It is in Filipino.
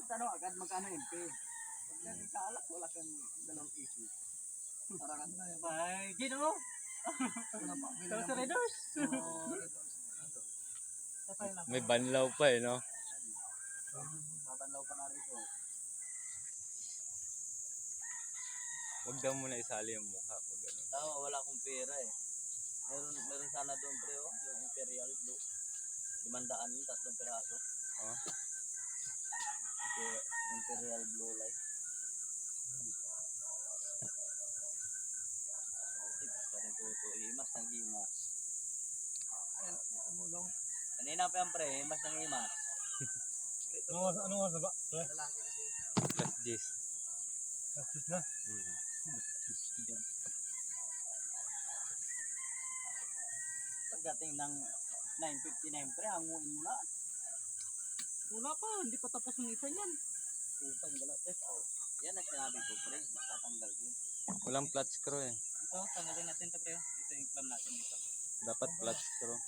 magtanong agad magkano MP. Pag nagkaalak, wala kang dalawang isip. Parang ano na yan. Ay, gino. Wala pa. Pero sa Redors. May banlaw pa eh, no? Babanlaw pa na rito. Huwag daw muna isali yung mukha pag ganun. Tama, wala akong pera eh. Meron sana doon pre, oh, yung Imperial Blue. 500 yung 3 piraso. Oh. Imperial Blue Light. Tipos pa rin tuto. Himas ng himas. Ayan, dito mo lang. Kanina pa yan pre, himas ng himas. Ano nga sa ba? Lalaki kasi. Plus G's. Tapos na. Pagdating ng 9:59 pre, hanguin mo na. Wala pa, hindi pa tapos yung isa yan. Utang gala pre. Oh. Yan ang sinabi ko pre, matatanggal din. Walang flat screw eh. Ito, tanggalin natin ito pre. Ito yung clamp natin dito. Dapat flat screw.